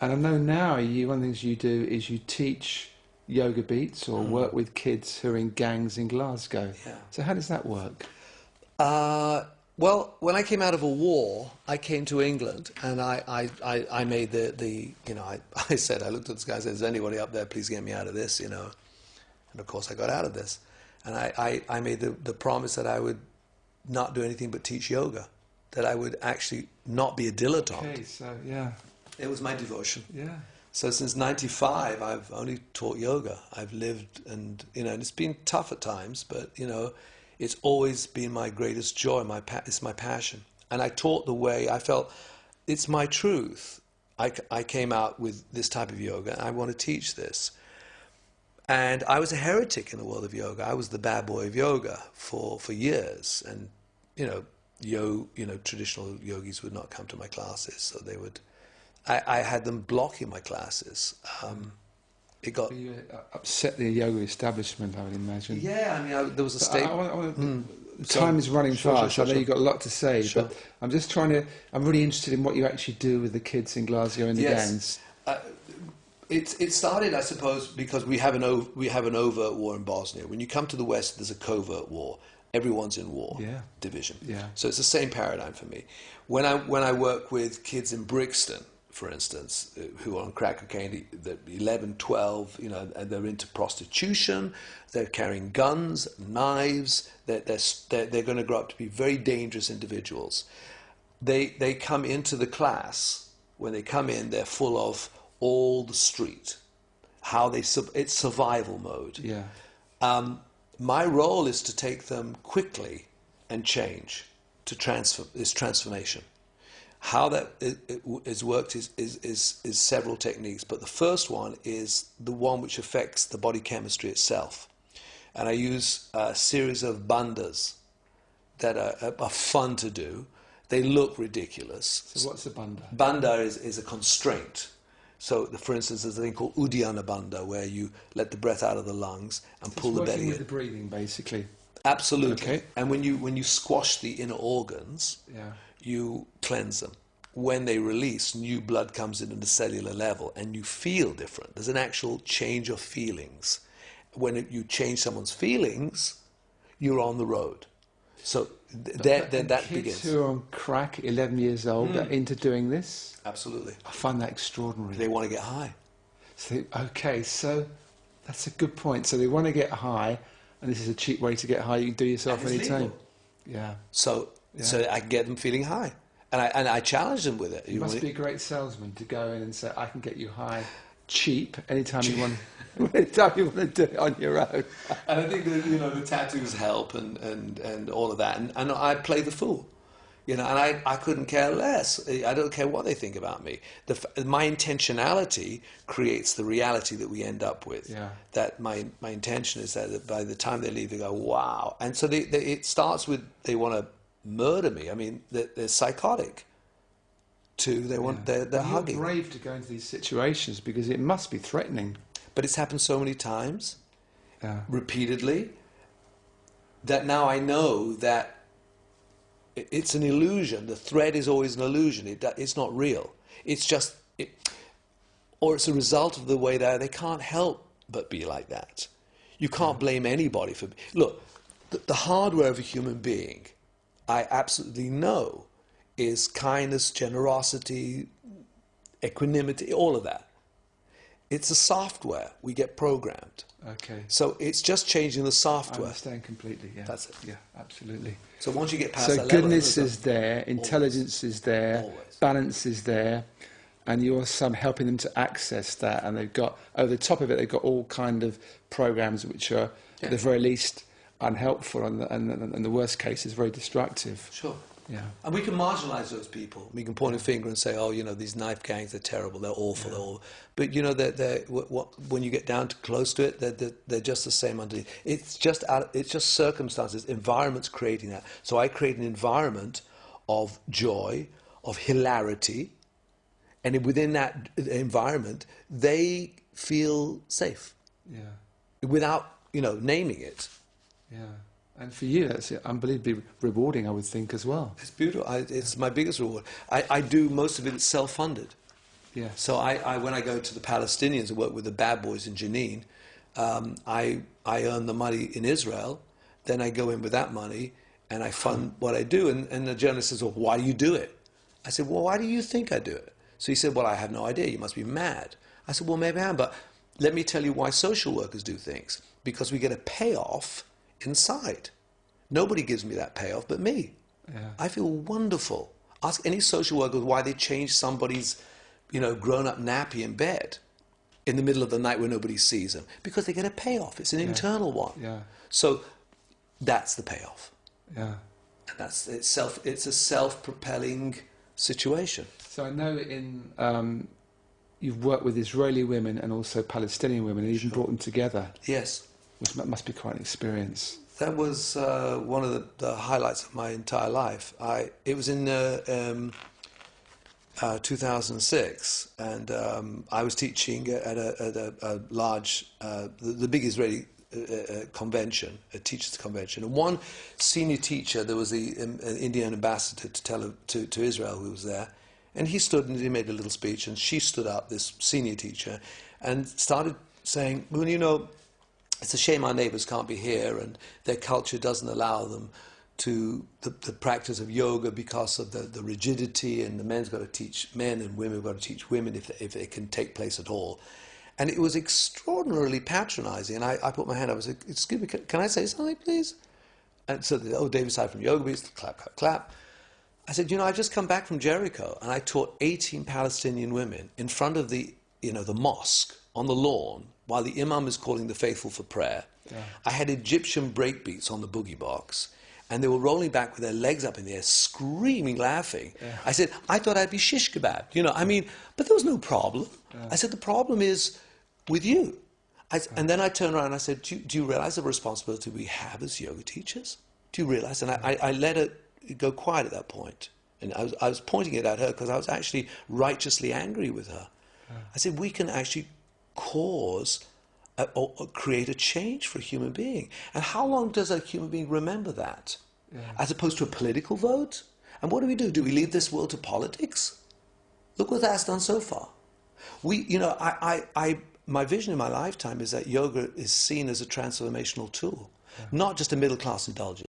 And I know now one of the things you do is you teach yoga beats or work with kids who are in gangs in Glasgow. Yeah. So how does that work? Well, when I came out of a war, I came to England, and I made I said, I looked at this guy and said, is there anybody up there, please get me out of this, And of course I got out of this. And I made the promise that I would not do anything but teach yoga, that I would actually not be a dilettante. Okay, so yeah. It was my devotion. Yeah. So since '95, I've only taught yoga. I've lived, and it's been tough at times, but it's always been my greatest joy. It's my passion, and I taught the way I felt. It's my truth. I came out with this type of yoga, and I want to teach this. And I was a heretic in the world of yoga. I was the bad boy of yoga for years, and traditional yogis would not come to my classes, so they would. I had them blocking my classes. It got You upset the yoga establishment, I would imagine. Yeah, I mean, there was a statement. Time is running fast. Sure. I know you've got a lot to say, Sure. but I'm just trying to. I'm really interested in what you actually do with the kids in Glasgow and the gangs. It started, I suppose, because we have an overt war in Bosnia. When you come to the West, there's a covert war. Everyone's in war. Division. Yeah. So it's the same paradigm for me. When I work with kids in Brixton, for instance, who are on crack cocaine, they're 11, 12, and they're into prostitution, they're carrying guns, knives, they're going to grow up to be very dangerous individuals. They come into the class, when they come in, they're full of all the street, it's survival mode. Yeah. My role is to take them quickly and change, is transformation. How that is worked is several techniques, but the first one is the one which affects the body chemistry itself. And I use a series of bandhas that are fun to do. They look ridiculous. So what's a bandha? Bandha is a constraint. So, for instance, there's a thing called Uddiyana Bandha, where you let the breath out of the lungs and pull the belly in. With the breathing, basically. Absolutely. Okay. And when you squash the inner organs, you cleanse them. When they release, new blood comes in at the cellular level, and you feel different. There's an actual change of feelings. When you change someone's feelings, you're on the road. So then that begins. Kids who are on crack, 11 years old, are into doing this? Absolutely. I find that extraordinary. They want to get high. So that's a good point. So they want to get high, and this is a cheap way to get high. You can do yourself anytime. Yeah. So I can get them feeling high. And I challenge them with it. You must be a great salesman to go in and say, I can get you high cheap anytime you want. Anytime you want to do it on your own. And I think that, the tattoos help and all of that. And I play the fool. And I couldn't care less. I don't care what they think about me. My intentionality creates the reality that we end up with. Yeah. That my intention is that by the time they leave, they go, wow. And so it starts with they want to murder me. I mean, they're psychotic. They're hugging. You're brave to go into these situations because it must be threatening. But it's happened so many times, repeatedly, that now I know that it's an illusion. The threat is always an illusion. It's not real. It's just, or it's a result of the way that they can't help but be like that. You can't blame anybody for. Look, the hardware of a human being, I absolutely know, is kindness, generosity, equanimity, all of that. It's a software. We get programmed. Okay. So it's just changing the software. I understand completely, yeah. That's it. Yeah, absolutely. So once you get past that level... So goodness is there, intelligence is there, Always. Balance is there, and you're helping them to access that, and they've got, over the top of it, they've got all kind of programs which are, at the very least, unhelpful, and the worst case is very destructive. Sure. Yeah. And we can marginalise those people. We can point a finger and say, oh, these knife gangs, they're terrible, they're awful, they're all... But, when you get down to close to it, they're just the same underneath. It's just circumstances, environments creating that. So I create an environment of joy, of hilarity, and within that environment, they feel safe. Yeah. Without, naming it. Yeah. And for you, that's unbelievably rewarding, I would think, as well. It's beautiful. It's my biggest reward. I do most of it self-funded. Yeah. So when I go to the Palestinians and work with the bad boys in Jenin, I earn the money in Israel, then I go in with that money and I fund what I do. And the journalist says, well, why do you do it? I said, well, why do you think I do it? So he said, well, I have no idea. You must be mad. I said, well, maybe I am, but let me tell you why social workers do things. Because we get a payoff inside. Nobody gives me that payoff but me. Yeah. I feel wonderful. Ask any social worker why they change somebody's, grown-up nappy in bed in the middle of the night where nobody sees them. Because they get a payoff. It's an internal one. Yeah. So that's the payoff. Yeah. And it's a self-propelling situation. So I know you've worked with Israeli women and also Palestinian women, and even brought them together. Yes. Which must be quite an experience. That was one of the highlights of my entire life. It was in 2006, and I was teaching at a large, the big Israeli convention, a teachers' convention. And one senior teacher, there was the Indian ambassador to Israel who was there, and he stood and he made a little speech, and she stood up, this senior teacher, and started saying, well, it's a shame our neighbors can't be here, and their culture doesn't allow them to the practice of yoga because of the rigidity, and the men's got to teach men and women have got to teach women if it can take place at all. And it was extraordinarily patronizing. And I put my hand up and said, excuse me, can I say something, please? And so, David Side from Yoga Beats, clap, clap, clap. I said, I've just come back from Jericho, and I taught 18 Palestinian women in front of the mosque on the lawn while the imam is calling the faithful for prayer. Yeah. I had Egyptian breakbeats on the boogie box, and they were rolling back with their legs up in the air, screaming, laughing. Yeah. I said, I thought I'd be shish kebab, but there was no problem. Yeah. I said, the problem is with you. And then I turned around and I said, do you realize the responsibility we have as yoga teachers? Do you realize? And I let it go quiet at that point. And I was pointing it at her because I was actually righteously angry with her. Yeah. I said, we can actually cause or create a change for a human being. And how long does a human being remember that? Yeah. As opposed to a political vote? And what do? Do we leave this world to politics? Look what that's done so far. My vision in my lifetime is that yoga is seen as a transformational tool, not just a middle-class indulgence.